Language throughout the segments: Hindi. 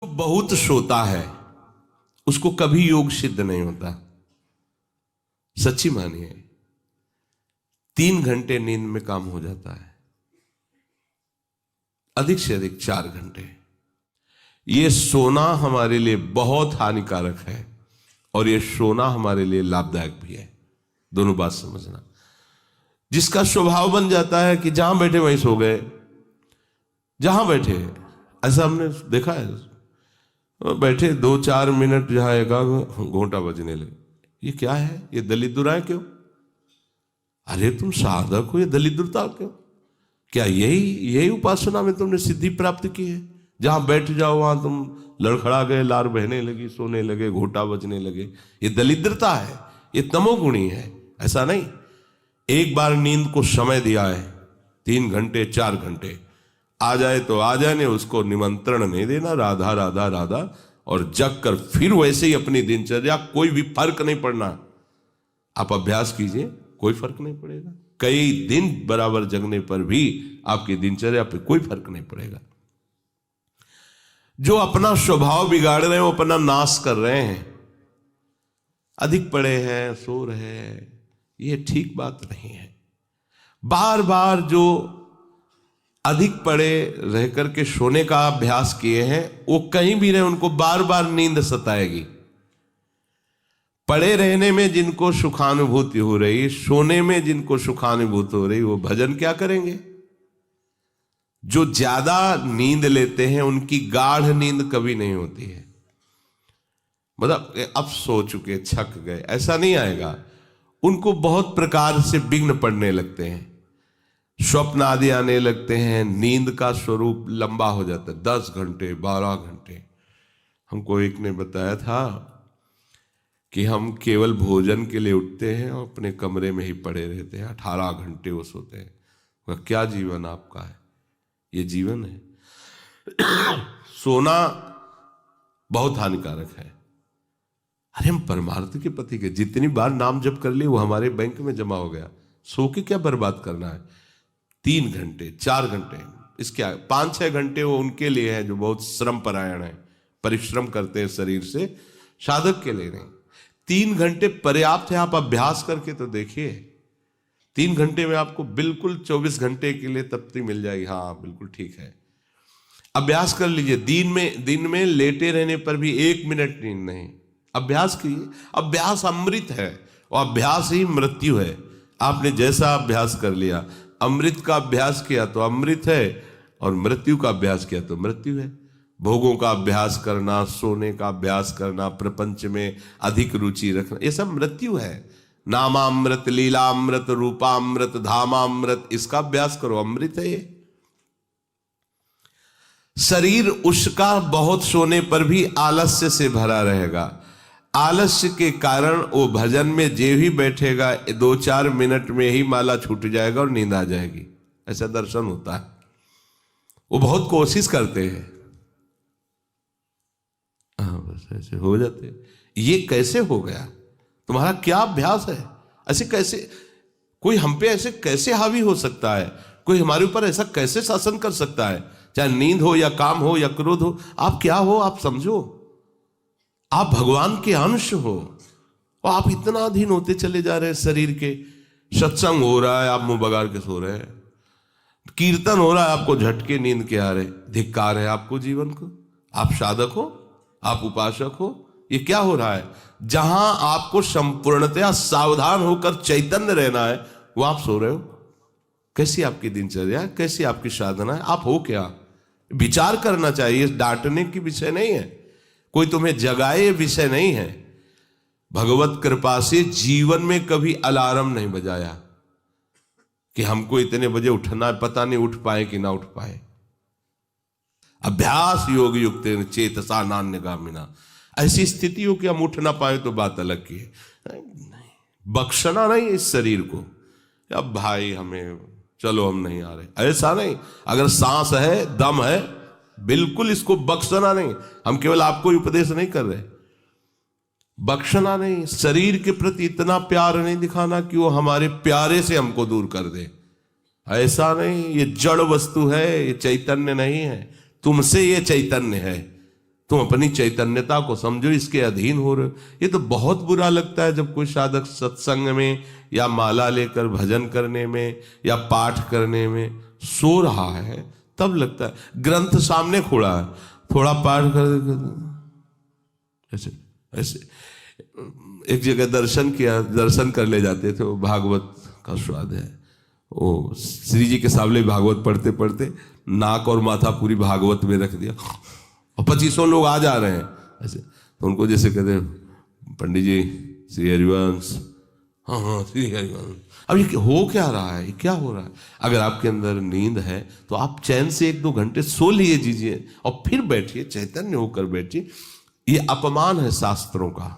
बहुत सोता है उसको कभी योग सिद्ध नहीं होता। सच्ची मानिए, 3 घंटे नींद में काम हो जाता है, अधिक से अधिक 4 घंटे। ये सोना हमारे लिए बहुत हानिकारक है और ये सोना हमारे लिए लाभदायक भी है। दोनों बात समझना। जिसका स्वभाव बन जाता है कि जहां बैठे वहीं सो गए, जहां बैठे, ऐसा हमने देखा है, बैठे 2-4 मिनट जहां एक घोंटा बजने लगे, ये क्या है, ये दलिद्र क्यों? अरे तुम साधक हो, ये दलिद्रता क्यों? क्या यही उपासना में तुमने सिद्धि प्राप्त की है? जहां बैठ जाओ वहां तुम लड़खड़ा गए, लार बहने लगी, सोने लगे, घोंटा बजने लगे। ये दलिद्रता है, ये तमोगुणी है। ऐसा नहीं। एक बार नींद को समय दिया है, 3 घंटे 4 घंटे, आ जाए तो आ जाने, उसको निमंत्रण नहीं देना, राधा राधा राधा, और जग कर फिर वैसे ही अपनी दिनचर्या, कोई भी फर्क नहीं पड़ना। आप अभ्यास कीजिए, कोई फर्क नहीं पड़ेगा। कई दिन बराबर जगने पर भी आपकी दिनचर्या पे कोई फर्क नहीं पड़ेगा। जो अपना स्वभाव बिगाड़ रहे हैं वो अपना नाश कर रहे हैं। अधिक पड़े हैं, सो रहे हैं, ये ठीक बात नहीं है। बार बार जो अधिक पड़े रह करके सोने का अभ्यास किए हैं, वो कहीं भी रहे, उनको बार बार नींद सताएगी। पड़े रहने में जिनको सुखानुभूति हो रही, सोने में जिनको सुखानुभूति हो रही, वो भजन क्या करेंगे? जो ज्यादा नींद लेते हैं उनकी गाढ़ नींद कभी नहीं होती है। मतलब अब सो चुके, छक गए, ऐसा नहीं आएगा। उनको बहुत प्रकार से विघ्न पड़ने लगते हैं, स्वप्न आदि आने लगते हैं, नींद का स्वरूप लंबा हो जाता है, 10 घंटे 12 घंटे। हमको एक ने बताया था कि हम केवल भोजन के लिए उठते हैं और अपने कमरे में ही पड़े रहते हैं, 18 घंटे वो सोते हैं। वह क्या जीवन आपका है? ये जीवन है? सोना बहुत हानिकारक है। अरे हम परमार्थ के पति के जितनी बार नाम जप कर लिए वो हमारे बैंक में जमा हो गया। सो के क्या बर्बाद करना है? 3 घंटे 4 घंटे, इसके 5-6 घंटे वो उनके लिए है जो बहुत श्रम परायण है, परिश्रम करते हैं शरीर से, साधक के लिए नहीं। 3 घंटे पर्याप्त है। आप अभ्यास करके तो देखिए, 3 घंटे में आपको बिल्कुल 24 घंटे के लिए तृप्ति मिल जाएगी। हाँ बिल्कुल ठीक है, अभ्यास कर लीजिए। दिन में लेटे रहने पर भी 1 मिनट नींद नहीं, अभ्यास कीजिए। अभ्यास अमृत है और अभ्यास ही मृत्यु है। आपने जैसा अभ्यास कर लिया, अमृत का अभ्यास किया तो अमृत है, और मृत्यु का अभ्यास किया तो मृत्यु है। भोगों का अभ्यास करना, सोने का अभ्यास करना, प्रपंच में अधिक रुचि रखना, ये सब मृत्यु है। नामामृत, लीलामृत, रूपामृत, धामामृत, इसका अभ्यास करो, अमृत है ये। शरीर उसका बहुत सोने पर भी आलस्य से भरा रहेगा। आलस्य के कारण वो भजन में जे भी बैठेगा 2-4 मिनट में ही माला छूट जाएगा और नींद आ जाएगी। ऐसा दर्शन होता है। वो बहुत कोशिश करते हैं, बस ऐसे हो जाते। ये कैसे हो गया? तुम्हारा क्या अभ्यास है? ऐसे कैसे कोई हम पे ऐसे कैसे हावी हो सकता है? कोई हमारे ऊपर ऐसा कैसे शासन कर सकता है? चाहे नींद हो या काम हो या क्रोध हो, आप क्या हो? आप समझो, आप भगवान के अंश हो और आप इतना अधीन होते चले जा रहे हैं शरीर के। सत्संग हो रहा है, आप मुंह बगाड़ के सो रहे हैं। कीर्तन हो रहा है, आपको झटके नींद के आ रहे। धिक्कार है आपको जीवन को। आप साधक हो, आप उपासक हो, ये क्या हो रहा है? जहां आपको संपूर्णतया सावधान होकर चैतन्य रहना है, वो आप सो रहे हो। कैसी आपकी दिनचर्या, कैसी आपकी साधना है? आप हो क्या? विचार करना चाहिए। डांटने की विषय नहीं है, कोई तुम्हें जगाए ये विषय नहीं है। भगवत कृपा से जीवन में कभी अलार्म नहीं बजाया कि हमको इतने बजे उठना है, पता नहीं उठ पाए कि ना उठ पाए। अभ्यास योग युक्त चेतसा नान्यगामिना, ऐसी स्थिति हो कि हम उठ ना पाए तो बात अलग की है। बख्शना नहीं इस शरीर को, अब भाई हमें चलो हम नहीं आ रहे, ऐसा नहीं। अगर सांस है, दम है, बिल्कुल इसको बख्शना नहीं। हम केवल आपको उपदेश नहीं कर रहे, बख्शना नहीं। शरीर के प्रति इतना प्यार नहीं दिखाना कि वो हमारे प्यारे से हमको दूर कर दे, ऐसा नहीं। ये जड़ वस्तु है, ये चैतन्य नहीं है। तुमसे ये चैतन्य है, तुम अपनी चैतन्यता को समझो, इसके अधीन हो रहे हो। ये तो बहुत बुरा लगता है जब कोई साधक सत्संग में या माला लेकर भजन करने में या पाठ करने में सो रहा है, तब लगता है। ग्रंथ सामने खोला है, थोड़ा पाठ कर ऐसे ऐसे। एक जगह दर्शन किया, दर्शन कर ले जाते थे, वो भागवत का स्वाद है। वो श्री जी के सामने भागवत पढ़ते पढ़ते नाक और माथा पूरी भागवत में रख दिया, और 2500 लोग आ जा रहे हैं ऐसे। तो उनको जैसे कहते पंडित जी श्री हरिवंश, हाँ हाँ श्री हरिवंश। अब ये हो क्या रहा है, ये क्या हो रहा है? अगर आपके अंदर नींद है तो आप चैन से 1-2 घंटे सो लिए दीजिए और फिर बैठिए, चैतन्य होकर बैठिए। ये अपमान है शास्त्रों का।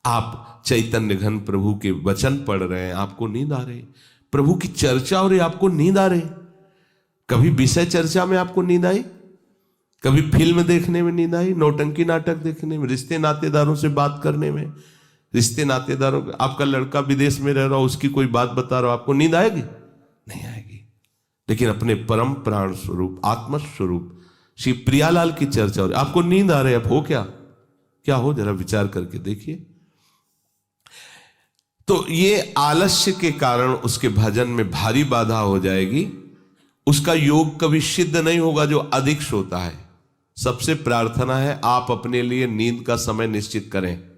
आप चैतन्य घन प्रभु के वचन पढ़ रहे हैं, आपको नींद आ रही, प्रभु की चर्चा हो रही, आपको नींद आ रही। कभी विषय चर्चा में आपको नींद आई? कभी फिल्म देखने में नींद आई? नौटंकी नाटक देखने में? रिश्ते नातेदारों से बात करने में? रिश्ते नातेदारों, आपका लड़का विदेश में रह रहा हो, उसकी कोई बात बता रहा हो, आपको नींद आएगी? नहीं आएगी। लेकिन अपने परम प्राण स्वरूप आत्म स्वरूप श्री प्रियालाल की चर्चा हो रही, आपको नींद आ रही है। अब हो क्या हो, जरा विचार करके देखिए। तो ये आलस्य के कारण उसके भजन में भारी बाधा हो जाएगी। उसका योग कभी सिद्ध नहीं होगा जो अधिक सोता है। सबसे प्रार्थना है आप अपने लिए नींद का समय निश्चित करें।